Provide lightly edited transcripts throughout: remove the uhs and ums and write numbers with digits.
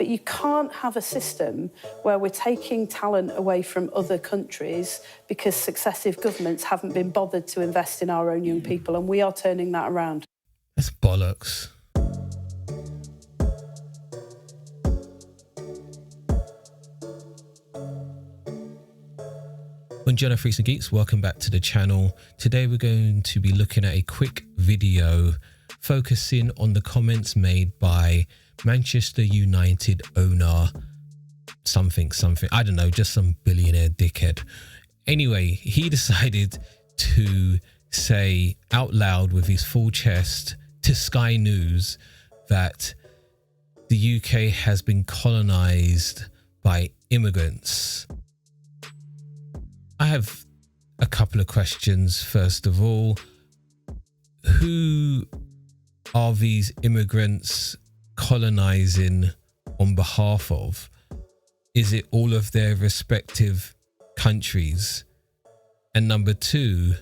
But you can't have a system where we're taking talent away from other countries because successive governments haven't been bothered to invest in our own young people, and we are turning that around. That's bollocks. Buongiorno Freaks and Geeks, welcome back to the channel. Today we're going to be looking at a quick video focusing on the comments made by Manchester United owner something, I don't know, just some billionaire dickhead. Anyway, he decided to say out loud with his full chest to Sky News that the UK has been colonized by immigrants. I have a couple of questions. First of all, who are these immigrants colonizing on behalf of? Is it all of their respective countries? And number two,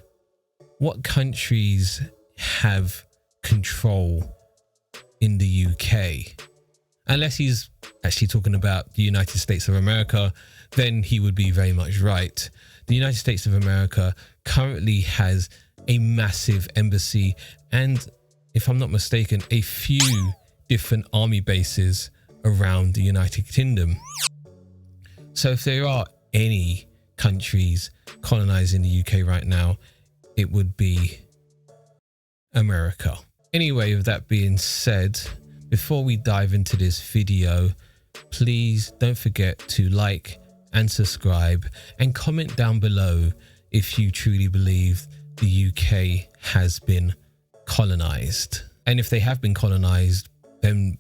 what countries have control in the UK? Unless he's actually talking about the United States of America, then he would be very much right. The United States of America currently has a massive embassy and, if I'm not mistaken, a few different army bases around the United Kingdom. So if there are any countries colonizing the UK right now, it would be America. Anyway, with that being said, before we dive into this video, please don't forget to like and subscribe and comment down below if you truly believe the UK has been colonized. And if they have been colonized, then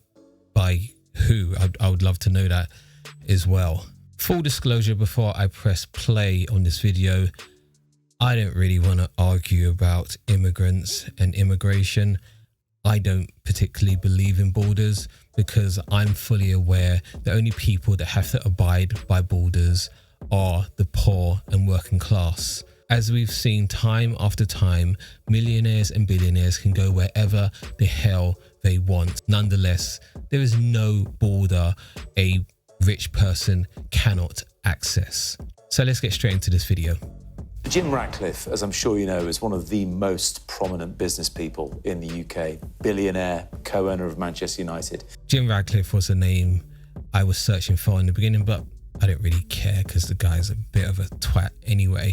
by who? I would love to know that as well. Full disclosure before I press play on this video, I don't really want to argue about immigrants and immigration. I don't particularly believe in borders because I'm fully aware the only people that have to abide by borders are the poor and working class. As we've seen time after time, millionaires and billionaires can go wherever the hell they want. Nonetheless, there is no border a rich person cannot access. So let's get straight into this video. Jim Ratcliffe, as I'm sure you know, is one of the most prominent business people in the UK, billionaire, co-owner of Manchester United. Jim Ratcliffe was a name I was searching for in the beginning, but I don't really care because the guy's a bit of a twat anyway.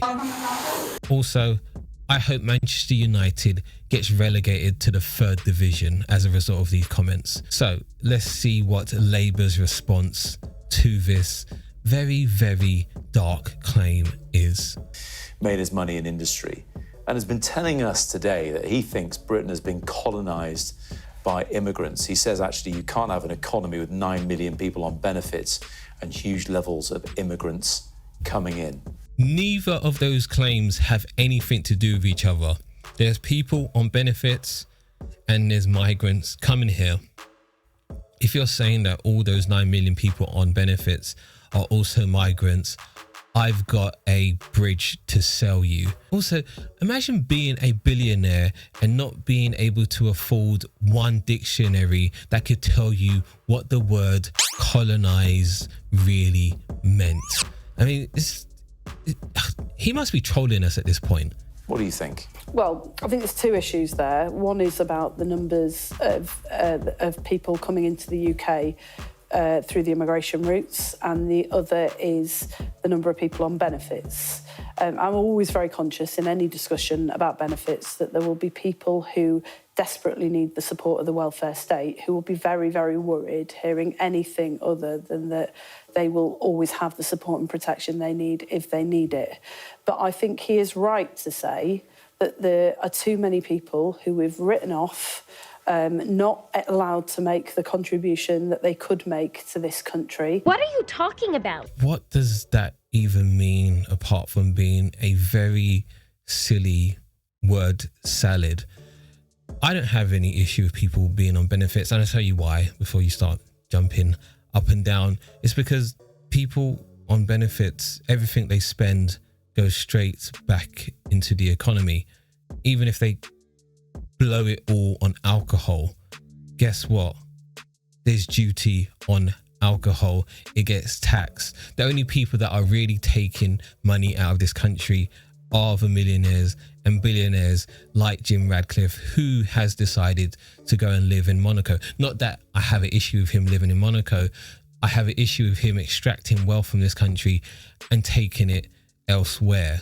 Also, I hope Manchester United gets relegated to the 3rd division as a result of these comments. So let's see what Labour's response to this very, very dark claim is. Made his money in industry and has been telling us today that he thinks Britain has been colonised by immigrants. He says actually you can't have an economy with 9 million people on benefits and huge levels of immigrants coming in. Neither of those claims have anything to do with each other. There's people on benefits and there's migrants coming here. If you're saying that all those 9 million people on benefits are also migrants, I've got a bridge to sell you. Also, imagine being a billionaire and not being able to afford one dictionary that could tell you what the word colonize really meant. I mean, he must be trolling us at this point. What do you think? Well, I think there's two issues there. One is about the numbers of people coming into the UK through the immigration routes, and the other is the number of people on benefits. I'm always very conscious in any discussion about benefits that there will be people who desperately need the support of the welfare state who will be very, very worried hearing anything other than that they will always have the support and protection they need if they need it. But I think he is right to say that there are too many people who we've written off, not allowed to make the contribution that they could make to this country. What are you talking about? What does that even mean apart from being a very silly word salad? I don't have any issue with people being on benefits, and I'll tell you why before you start jumping up and down. It's because people on benefits, everything they spend goes straight back into the economy. Even if they blow it all on alcohol, guess what? There's duty on alcohol, it gets taxed. The only people that are really taking money out of this country are the millionaires and billionaires like Jim Ratcliffe, who has decided to go and live in Monaco. Not that I have an issue with him living in Monaco. I have an issue with him extracting wealth from this country and taking it elsewhere.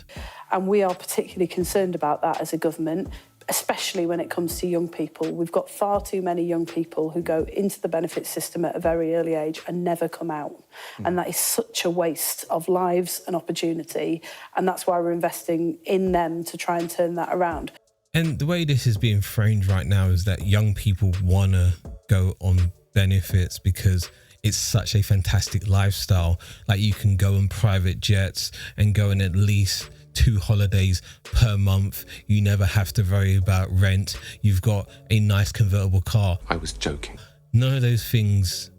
And we are particularly concerned about that as a government, especially when it comes to young people. We've got far too many young people who go into the benefits system at a very early age and never come out. And that is such a waste of lives and opportunity. And that's why we're investing in them to try and turn that around. And the way this is being framed right now is that young people want to go on benefits because it's such a fantastic lifestyle. Like, you can go on private jets and go on at least 2 holidays per month. You never have to worry about rent. You've got a nice convertible car. I was joking. None of those things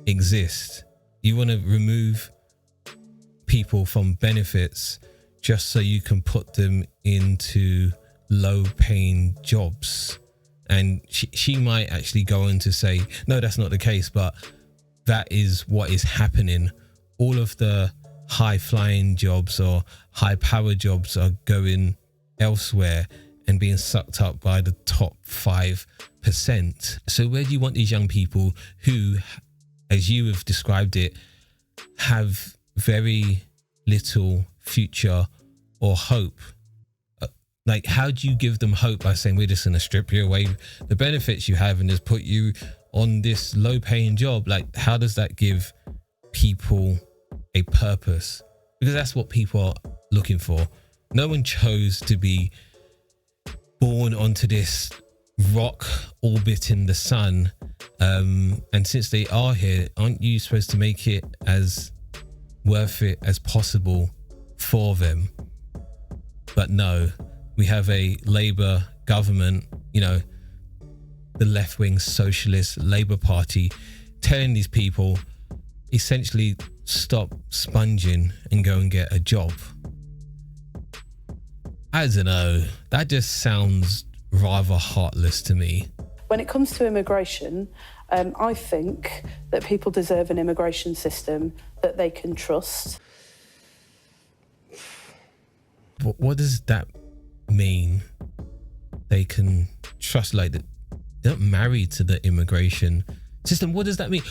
exist. You want to remove people from benefits just so you can put them into low paying jobs. And she might actually go on to say, no, that's not the case, but that is what is happening. All of the high flying jobs or high power jobs are going elsewhere and being sucked up by the top 5%. So where do you want these young people who, as you have described it, have very little future or hope? Like, how do you give them hope by saying, we're just going to strip you away the benefits you have and just put you on this low paying job? Like, how does that give people a purpose? Because that's what people are looking for. No one chose to be born onto this rock orbiting the sun. And since they are here, aren't you supposed to make it as worth it as possible for them? But no, we have a Labour government, you know, the left-wing socialist Labour Party, telling these people essentially stop sponging and go and get a job. I don't know. That just sounds rather heartless to me. When it comes to immigration, I think that people deserve an immigration system that they can trust. What does that mean? They can trust, like, they're not married to the immigration system. What does that mean?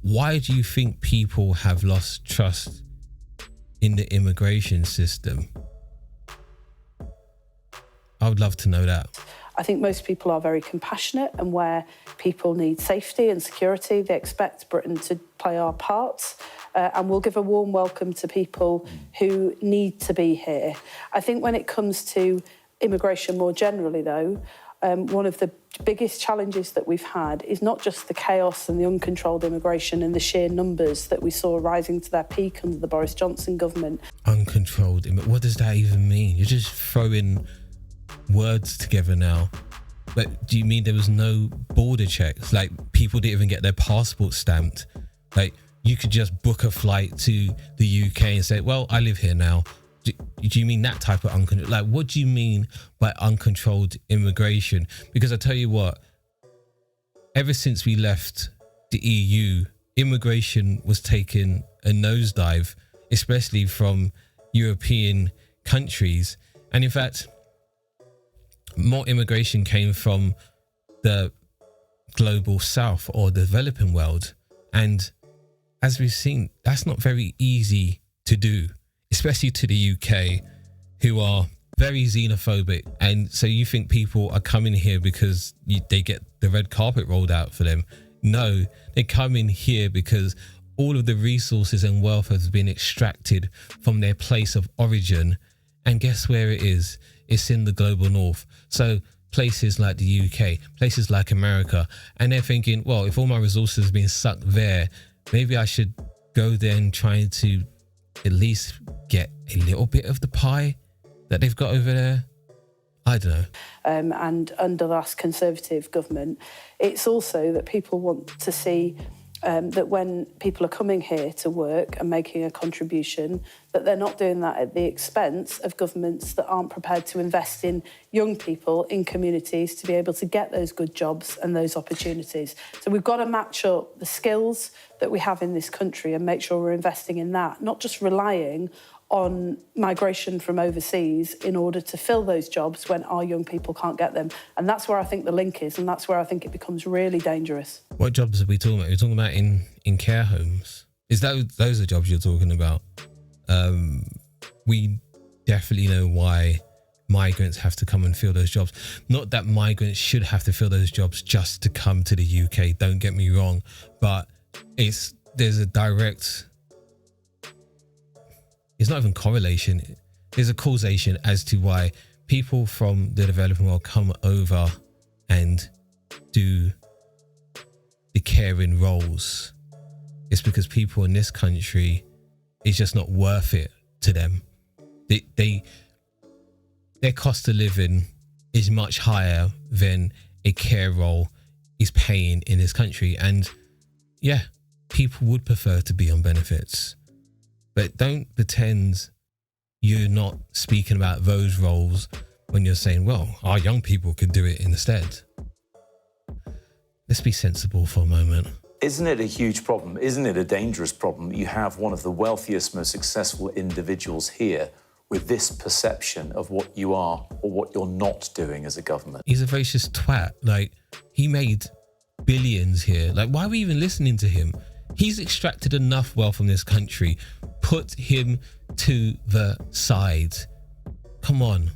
Why do you think people have lost trust in the immigration system? I would love to know that. I think most people are very compassionate, and where people need safety and security, they expect Britain to play our part, and we'll give a warm welcome to people who need to be here. I think when it comes to immigration more generally, though, one of the biggest challenges that we've had is not just the chaos and the uncontrolled immigration and the sheer numbers that we saw rising to their peak under the Boris Johnson government. Uncontrolled, what does that even mean? You're just throwing words together now. Like, do you mean there was no border checks? Like, people didn't even get their passport stamped? Like, you could just book a flight to the UK and say, well, I live here now. Do you mean that type of uncontrolled? Like, what do you mean by uncontrolled immigration? Because I tell you what, ever since we left the EU, immigration was taking a nosedive, especially from European countries. And in fact, more immigration came from the global south or the developing world. And as we've seen, that's not very easy to do, especially to the UK, who are very xenophobic. And so you think people are coming here because they get the red carpet rolled out for them? No, they come in here because all of the resources and wealth has been extracted from their place of origin. And guess where it is? It's in the global north. So places like the UK, places like America, and they're thinking, well, if all my resources have been sucked there, maybe I should go there and try to at least get a little bit of the pie that they've got over there. I don't know. And under the last Conservative government, it's also that people want to see that when people are coming here to work and making a contribution, that they're not doing that at the expense of governments that aren't prepared to invest in young people in communities to be able to get those good jobs and those opportunities. So we've got to match up the skills that we have in this country and make sure we're investing in that, not just relying on migration from overseas in order to fill those jobs when our young people can't get them. And that's where I think the link is, and that's where I think it becomes really dangerous. What jobs are we talking about? You're talking about in care homes? Is that those are jobs you're talking about? We definitely know why migrants have to come and fill those jobs. Not that migrants should have to fill those jobs just to come to the UK, don't get me wrong, but there's a direct... It's not even correlation. There's a causation as to why people from the developing world come over and do the caring roles. It's because people in this country, it's just not worth it to them. Their cost of living is much higher than a care role is paying in this country. And yeah, people would prefer to be on benefits. But don't pretend you're not speaking about those roles when you're saying, well, our young people could do it instead. Let's be sensible for a moment. Isn't it a huge problem? Isn't it a dangerous problem? You have one of the wealthiest, most successful individuals here with this perception of what you are or what you're not doing as a government. He's a racist twat. Like, he made billions here. Like, why are we even listening to him? He's extracted enough wealth from this country. Put him to the side. Come on.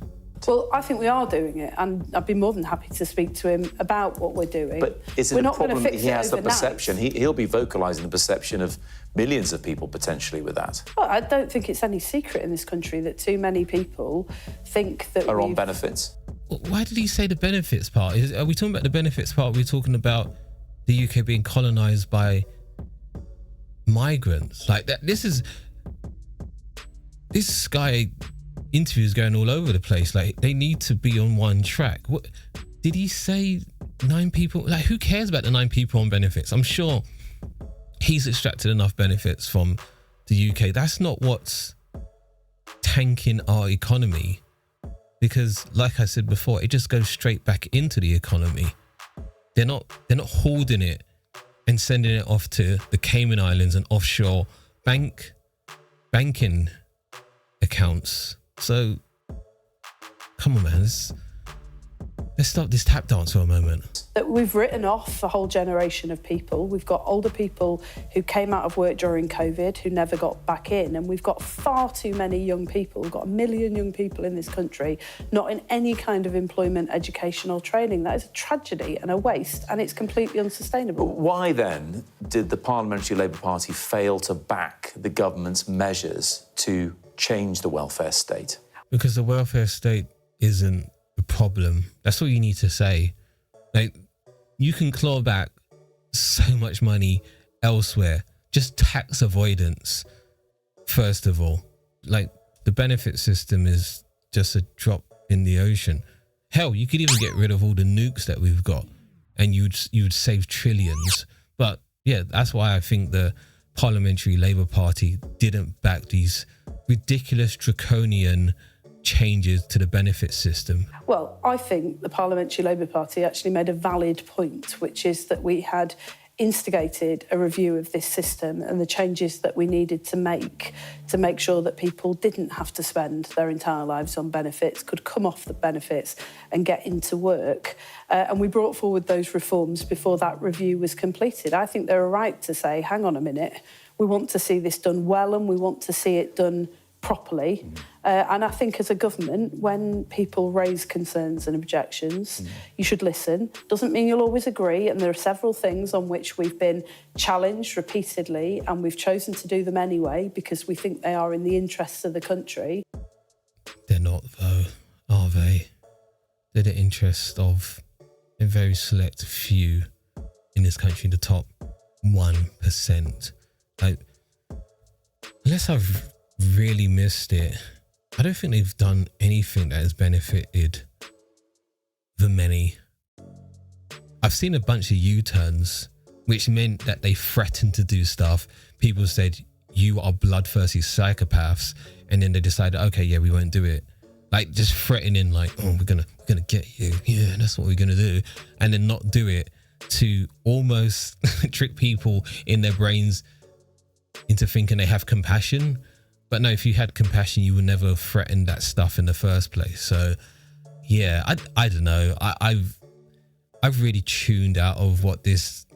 Well, I think we are doing it, and I'd be more than happy to speak to him about what we're doing. But is it a problem that he has the perception? He'll be vocalising the perception of millions of people potentially with that. Well, I don't think it's any secret in this country that too many people think that are on benefits. Why did he say the benefits part? Are we talking about the benefits part? Are we talking about the UK being colonised by migrants? Like that. This guy interviews going all over the place. Like, they need to be on one track. What did he say? 9 people? Like, who cares about the 9 people on benefits? I'm sure he's extracted enough benefits from the UK. That's not what's tanking our economy, because like I said before, it just goes straight back into the economy. They're not holding it and sending it off to the Cayman Islands and offshore banking accounts. So come on, man, let's stop this tap dance for a moment. That we've written off a whole generation of people. We've got older people who came out of work during COVID who never got back in, and we've got far too many young people. We've got 1 million young people in this country not in any kind of employment, education or training. That is a tragedy and a waste, and it's completely unsustainable. But why then did the Parliamentary Labour Party fail to back the government's measures to change the welfare state? Because the welfare state isn't the problem. That's all you need to say. Like, you can claw back so much money elsewhere. Just tax avoidance, first of all. Like, the benefit system is just a drop in the ocean. Hell, you could even get rid of all the nukes that we've got and you'd save trillions. But yeah, that's why I think the Parliamentary Labour Party didn't back these ridiculous draconian changes to the benefit system. Well, I think the Parliamentary Labour Party actually made a valid point, which is that we had instigated a review of this system and the changes that we needed to make sure that people didn't have to spend their entire lives on benefits, could come off the benefits and get into work. And we brought forward those reforms before that review was completed. I think they're right to say, hang on a minute, we want to see this done well and we want to see it done properly. And I think as a government, when people raise concerns and objections, you should listen. Doesn't mean you'll always agree, and there are several things on which we've been challenged repeatedly, and we've chosen to do them anyway because we think they are in the interests of the country. They're not, though, are they? They're the interest of a very select few in this country, the top 1%. Like, unless I've really missed it, I don't think they've done anything that has benefited the many. I've seen a bunch of U-turns which meant that they threatened to do stuff. People said, you are bloodthirsty psychopaths. And then they decided, okay, yeah, we won't do it. Like just threatening, like, oh, we're gonna get you. Yeah, that's what we're gonna do. And then not do it, to almost trick people in their brains into thinking they have compassion. But no, if you had compassion, you would never threaten that stuff in the first place. So yeah, I don't know. I've really tuned out of what this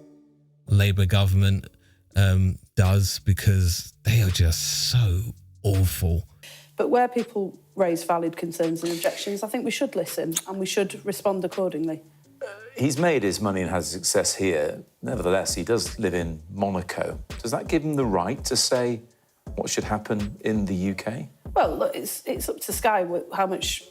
Labour government does, because they are just so awful. But where people raise valid concerns and objections, I think we should listen and we should respond accordingly. He's made his money and has success here. Nevertheless, he does live in Monaco. Does that give him the right to say what should happen in the UK? Well, look, it's up to Sky how much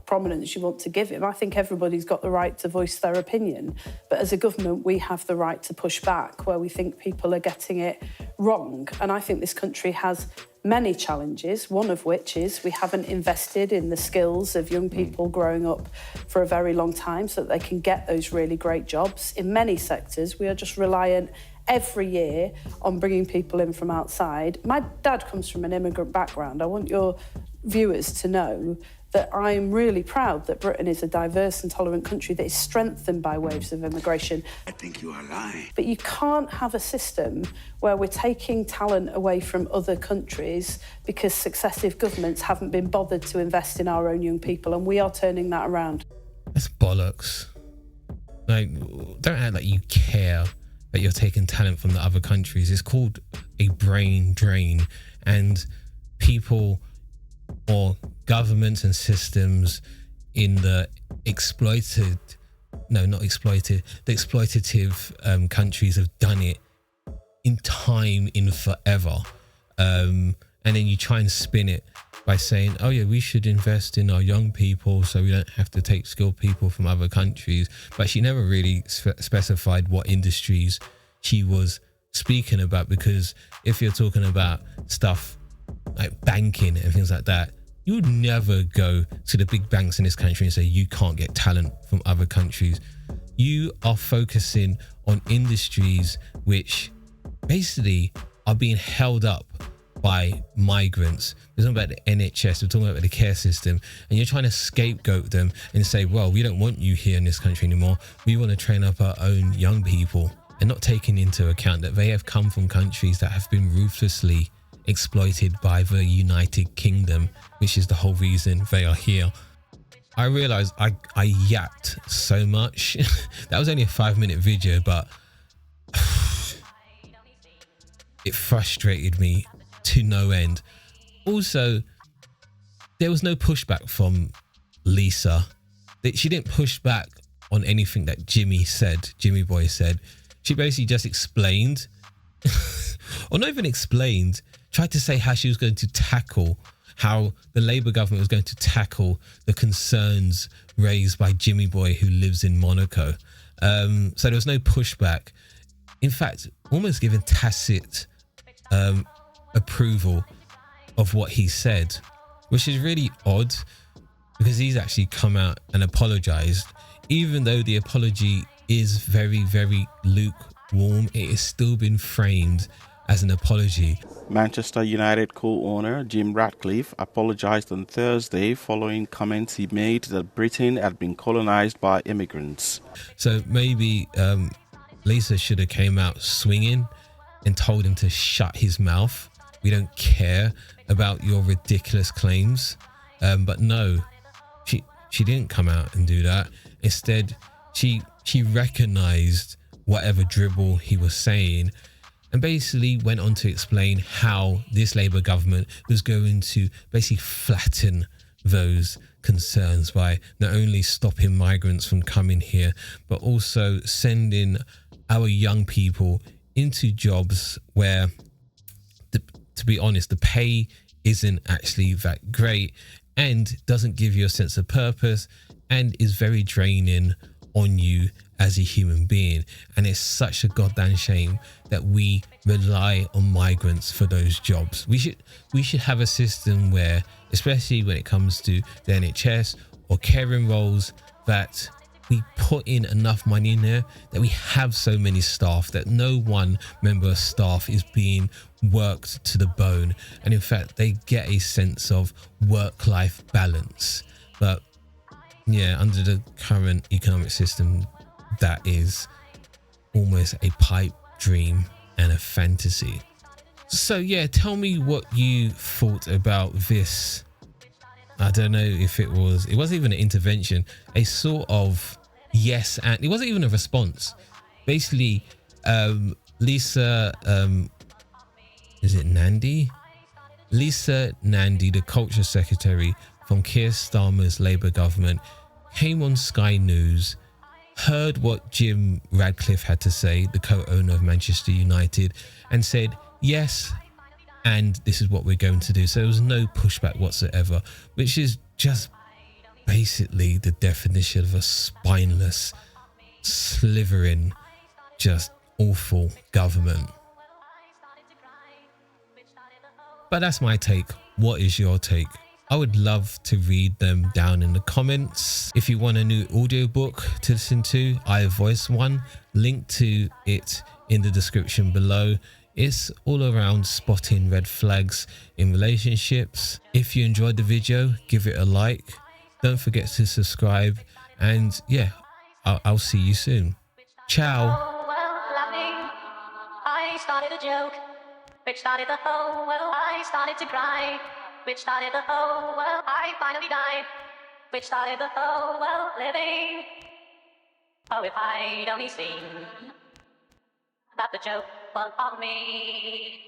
prominence you want to give him. I think everybody's got the right to voice their opinion. But as a government, we have the right to push back where we think people are getting it wrong. And I think this country has many challenges, one of which is we haven't invested in the skills of young people growing up for a very long time so that they can get those really great jobs. In many sectors, we are just reliant every year on bringing people in from outside. My dad comes from an immigrant background. I want your viewers to know that I'm really proud that Britain is a diverse and tolerant country that is strengthened by waves of immigration. I think you are lying. But you can't have a system where we're taking talent away from other countries because successive governments haven't been bothered to invest in our own young people, and we are turning that around. That's bollocks. Like, don't act like you care that you're taking talent from the other countries. It's called a brain drain, and people or governments and systems in the the exploitative countries have done it in time, in forever. And then you try and spin it by saying, oh yeah, we should invest in our young people so we don't have to take skilled people from other countries. But she never really specified what industries she was speaking about, because if you're talking about stuff like banking and things like that, you would never go to the big banks in this country and say you can't get talent from other countries. You are focusing on industries which basically are being held up by migrants. We're talking about the NHS, we're talking about the care system, and you're trying to scapegoat them and say, well, we don't want you here in this country anymore. We want to train up our own young people, and not taking into account that they have come from countries that have been ruthlessly exploited by the United Kingdom, which is the whole reason they are here. I realised I yapped so much. That was only a 5-minute video, but it frustrated me to no end. Also, there was no pushback from Lisa. She didn't push back on anything that Jimmy Boy said. She basically just explained, or not even explained, tried to say how she was going to tackle, how the Labour government was going to tackle the concerns raised by Jimmy Boy, who lives in Monaco. So there was no pushback. In fact, almost given tacit approval of what he said, which is really odd, because he's actually come out and apologised. Even though the apology is very, very lukewarm, it has still been framed as an apology. Manchester United co-owner Jim Ratcliffe apologised on Thursday following comments he made that Britain had been colonised by immigrants. So maybe Lisa should have came out swinging and told him to shut his mouth. We don't care about your ridiculous claims. But no, she didn't come out and do that. Instead, she recognised whatever dribble he was saying, and basically went on to explain how this Labour government was going to basically flatten those concerns by not only stopping migrants from coming here, but also sending our young people into jobs where, to be honest, the pay isn't actually that great and doesn't give you a sense of purpose and is very draining on you as a human being. And it's such a goddamn shame that we rely on migrants for those jobs. We should have a system where, especially when it comes to the NHS or caring roles, that we put in enough money in there, that we have so many staff, that no one member of staff is being worked to the bone. And in fact, they get a sense of work-life balance. But yeah, under the current economic system, that is almost a pipe dream and a fantasy. So yeah, tell me what you thought about this. I don't know if it wasn't even an intervention, a sort of yes, and it wasn't even a response. Basically, Lisa, is it Nandy? Lisa Nandy, the culture secretary from Keir Starmer's Labour government, came on Sky News, heard what Jim Ratcliffe had to say, the co-owner of Manchester United, and said, yes, and this is what we're going to do. So there was no pushback whatsoever, which is just basically the definition of a spineless, slithering, just awful government. But that's my take. What is your take? I would love to read them down in the comments. If you want a new audiobook to listen to, I voice one. Link to it in the description below. It's all around spotting red flags in relationships. If you enjoyed the video, give it a like. Don't forget to subscribe. And yeah, I'll see you soon. Ciao. I started a joke, which started the whole world. I started to cry, which started the whole world. I finally died, which started the whole world living. Oh, if I'd only seen that the joke was on me.